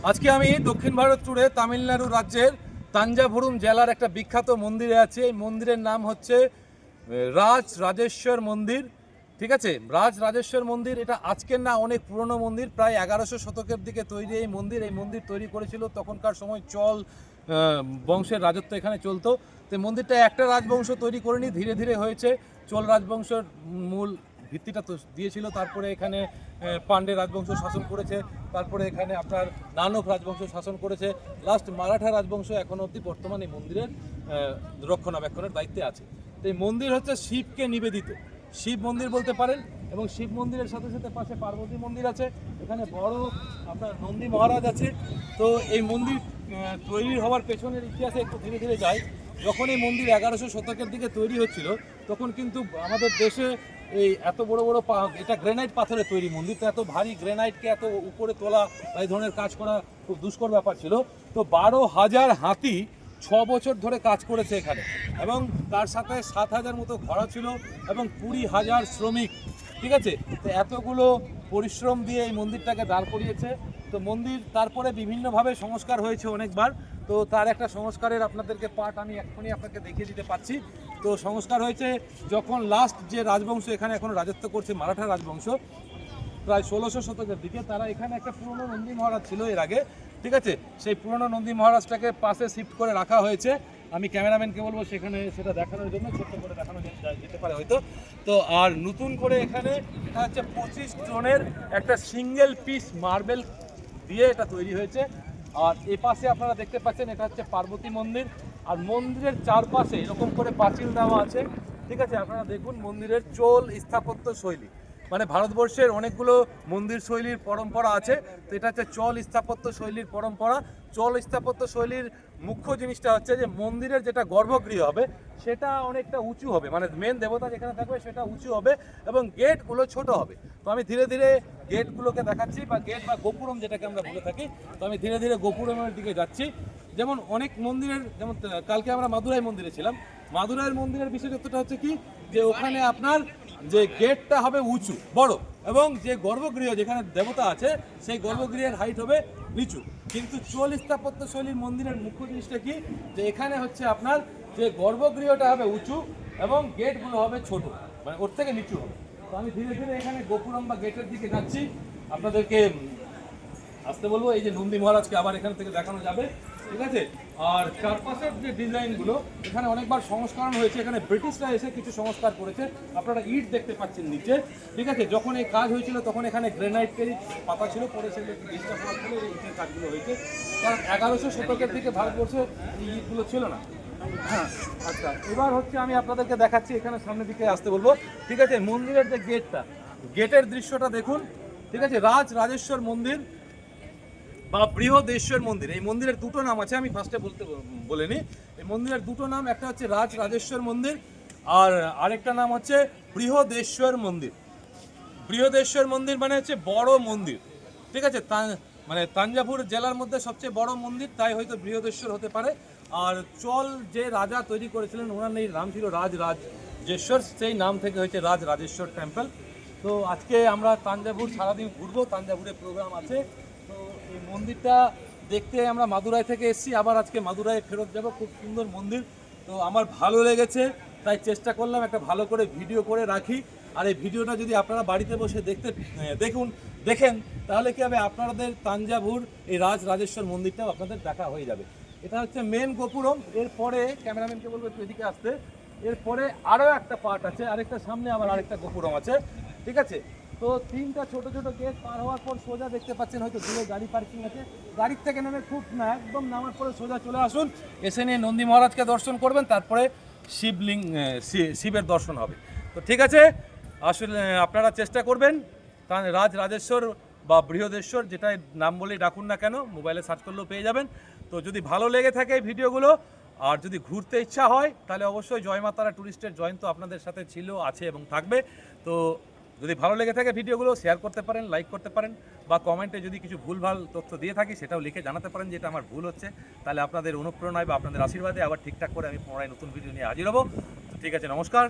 আজকে আমি দক্ষিণ ভারত জুড়ে তামিলনাড়ু রাজ্যের তাঞ্জাভুরম জেলার একটা বিখ্যাত মন্দিরে আছি। এই মন্দিরের নাম হচ্ছে রাজ রাজেশ্বর মন্দির। ঠিক আছে, রাজ রাজেশ্বর মন্দির এটা আজকের না, অনেক পুরনো মন্দির। প্রায় 1100 শতকের দিকে তৈরি এই মন্দির। এই মন্দির তৈরি করেছিল তখনকার সময় চল বংশের রাজত্ব এখানে চলতো। তো মন্দিরটা একটা রাজবংশ তৈরি করেনি, ধীরে ধীরে হয়েছে। চোল রাজবংশের মূল ভিত্তিটা তো দিয়েছিল, তারপরে এখানে পাণ্ডে রাজবংশ শাসন করেছে, তারপরে এখানে আপনার নানক রাজবংশ শাসন করেছে, লাস্ট মারাঠা রাজবংশ এখন অবধি বর্তমানে এই মন্দিরের রক্ষণাবেক্ষণের দায়িত্বে আছে। তো এই মন্দির হচ্ছে শিবকে নিবেদিত, শিব মন্দির বলতে পারেন। এবং শিব মন্দিরের সাথে সাথে পাশে পার্বতী মন্দির আছে, এখানে বড় আপনার নন্দী মহারাজ আছে। তো এই মন্দির তৈরি হওয়ার পেছনের ইতিহাসে একটু ধীরে ধীরে যায়। যখন এই মন্দির 1100 শতকের দিকে তৈরি হচ্ছিল, তখন কিন্তু আমাদের দেশে এই এত বড় বড় এটা গ্রেনাইট পাথরে তৈরি মন্দির, তো এত ভারী গ্রেনাইটকে এত উপরে তোলা বা এই ধরনের কাজ করা খুব দুষ্কর ব্যাপার ছিল। তো 12,000 হাতি 6 বছর ধরে কাজ করেছে এখানে, এবং তার সাথে 7,000 মতো ঘোড়া ছিল এবং 20,000 শ্রমিক। ঠিক আছে, তো এতগুলো পরিশ্রম দিয়ে এই মন্দিরটাকে দাঁড় করিয়েছে। তো মন্দির তারপরে বিভিন্নভাবে সংস্কার হয়েছে অনেকবার। তো তার একটা সংস্কারের আপনাদেরকে পার্ট আমি এক্ষুনি আপনাকে দেখিয়ে দিতে পারছি। তো সংস্কার হয়েছে যখন লাস্ট যে রাজবংশ এখানে এখন রাজত্ব করছে, মারাঠা রাজবংশ, প্রায় 1600 শতকের দিকে, তারা এখানে একটা পুরনো নন্দী মহারাজ ছিল এর আগে। ঠিক আছে, সেই পুরনো নন্দী মহারাজটাকে পাশে শিফট করে রাখা হয়েছে। আমি ক্যামেরাম্যানকে বলবো সেখানে সেটা দেখানোর জন্য, ছোট্ট করে দেখানো যেতে পারে হয়তো। তো আর নতুন করে এখানে এটা হচ্ছে 25 টনের একটা সিঙ্গেল পিস মার্বেল দিয়ে এটা তৈরি হয়েছে। আর এই পাশে আপনারা দেখতে পাচ্ছেন এটা হচ্ছে পার্বতী মন্দির। আর মন্দিরের চারপাশে এরকম করে পাঁচিল দেওয়া আছে। ঠিক আছে, আপনারা দেখুন মন্দিরের চোল স্থাপত্য শৈলী, মানে ভারতবর্ষের অনেকগুলো মন্দির শৈলীর পরম্পরা আছে, তো এটা হচ্ছে চল স্থাপত্য শৈলীর পরম্পরা। চল স্থাপত্য শৈলীর মুখ্য জিনিসটা হচ্ছে যে মন্দিরের যেটা গর্ভগৃহ হবে সেটা অনেকটা উঁচু হবে, মানে মেন দেবতা যেখানে থাকবে সেটা উঁচু হবে এবং গেটগুলো ছোট হবে। তো আমি ধীরে ধীরে গেটগুলোকে দেখাচ্ছি, বা গেট বা গোপুরম যেটাকে আমরা বলে থাকি। তো আমি ধীরে ধীরে গোপুরমের দিকে যাচ্ছি। যেমন অনেক মন্দিরের, যেমন কালকে আমরা মাদুরাই মন্দিরে ছিলাম। মাদুরাইয়ের মন্দিরের বিশেষত্বটা হচ্ছে কি, যে ওখানে আপনার যে গেটটা হবে উঁচু বড়, এবং যে গর্ভগৃহ যেখানে দেবতা আছে সেই গর্ভগৃহের হাইট হবে নিচু। কিন্তু চোল স্থাপত্য শৈলীর মন্দিরের মুখ্য জিনিসটা কি, যে এখানে হচ্ছে আপনার যে গর্ভগৃহটা হবে উঁচু এবং গেটগুলো হবে ছোট, মানে ওর থেকে নিচু হবে। তো আমি ধীরে ধীরে এখানে গোপুরম বা গেটের দিকে যাচ্ছি, আপনাদেরকে আসতে বলবো। এই যে নন্দী মহারাজকে আবার এখান থেকে দেখানো যাবে। ঠিক আছে, আর চারপাশের যে ডিজাইনগুলো এখানে অনেকবার সংস্করণ হয়েছে, এখানে ব্রিটিশরা এসে কিছু সংস্কার করেছে। আপনারা ইট দেখতে পাচ্ছেন নিচে। ঠিক আছে, যখন এই কাজ হয়েছিল তখন এখানে গ্রেনাইটেরই পাতা ছিল, পরে সেগুলো একটু ডিস্টার্ব হওয়ার ফলে এই ইটের কাজগুলো হয়েছে। কারণ 1100 শতকের দিকে ভারতবর্ষে এই ইটগুলো ছিল না। হ্যাঁ, আচ্ছা, এবার হচ্ছে আমি আপনাদেরকে দেখাচ্ছি, এখানে সামনের দিকে আসতে বলবো। ঠিক আছে, মন্দিরের যে গেটটা, গেটের দৃশ্যটা দেখুন। ঠিক আছে, রাজ রাজেশ্বর মন্দির বা বৃহদেশ্বর মন্দির, এই মন্দিরের দুটো নাম আছে, আমি ফার্স্টে বলিনি। এই মন্দিরের দুটো নাম, একটা হচ্ছে রাজ রাজেশ্বর মন্দির আর আরেকটা নাম হচ্ছে বৃহদেশ্বর মন্দির। বৃহদেশ্বর মন্দির মানে হচ্ছে বড় মন্দির। ঠিক আছে, মানে তাঞ্জাভুর জেলার মধ্যে সবচেয়ে বড় মন্দির, তাই হয়তো বৃহদেশ্বর হতে পারে। আর চল যে রাজা তৈরি করেছিলেন ওনার নাম ছিল রাজ রাজেশ্বর, সেই নাম থেকে হয়েছে রাজ রাজেশ্বর টেম্পল। তো আজকে আমরা তাঞ্জাভুর সারাদিন ঘুরবো, তাঞ্জাভুরে প্রোগ্রাম আছে। তো এই মন্দিরটা দেখতে আমরা মাদুরাই থেকে এসেছি, আবার আজকে মাদুরাই ফেরত যাব। খুব সুন্দর মন্দির, তো আমার ভালো লেগেছে, তাই চেষ্টা করলাম একটা ভালো করে ভিডিও করে রাখি। আর এই ভিডিওটা যদি আপনারা বাড়িতে বসে দেখেন তাহলে কি হবে, আপনাদের তাঞ্জাভুর এই রাজ রাজেশ্বর মন্দিরটাও আপনাদের দেখা হয়ে যাবে। এটা হচ্ছে মেন গোপুরম। এরপরে ক্যামেরাম্যানকে বলবো একটু এদিকে আসতে। এরপরে আরও একটা পার্ট আছে, আরেকটা সামনে আবার আরেকটা গোপুরম আছে। ঠিক আছে, তো তিনটা ছোট ছোট গেট পার হওয়ার পর সোজা দেখতে পাচ্ছেন হয়তো দূরে গাড়ি পার্কিং আছে, গাড়ির থেকে নেমে খুব না একদম নামার পরে সোজা চলে আসুন, এসে নিয়ে নন্দী মহারাজকে দর্শন করবেন, তারপরে শিবের দর্শন হবে। তো ঠিক আছে, আসলে আপনারা চেষ্টা করবেন রাজ রাজেশ্বর বা বৃহদেশ্বর যেটাই নাম বলেই ডাকুন না কেন, মোবাইলে সার্চ করলেও পেয়ে যাবেন। তো যদি ভালো লেগে থাকে এই ভিডিওগুলো, আর যদি ঘুরতে ইচ্ছা হয় তাহলে অবশ্যই জয়মাতারা ট্যুরিস্টের জয়েন তো আপনাদের সাথে ছিল, আছে এবং থাকবে। তো যদি ভালো লেগে থাকে ভিডিওগুলো শেয়ার করতে পারেন, লাইক করতে পারেন, বা কমেন্টে যদি কিছু ভুলভাল তথ্য দিয়ে থাকি সেটাও লিখে জানাতে পারেন যে এটা আমার ভুল হচ্ছে। তাহলে আপনাদের অনুপ্রেরণায় বা আপনাদের আশীর্বাদে আবার ঠিকঠাক করে আমি পুনরায় নতুন ভিডিও নিয়ে হাজির হব। তো ঠিক আছে, নমস্কার।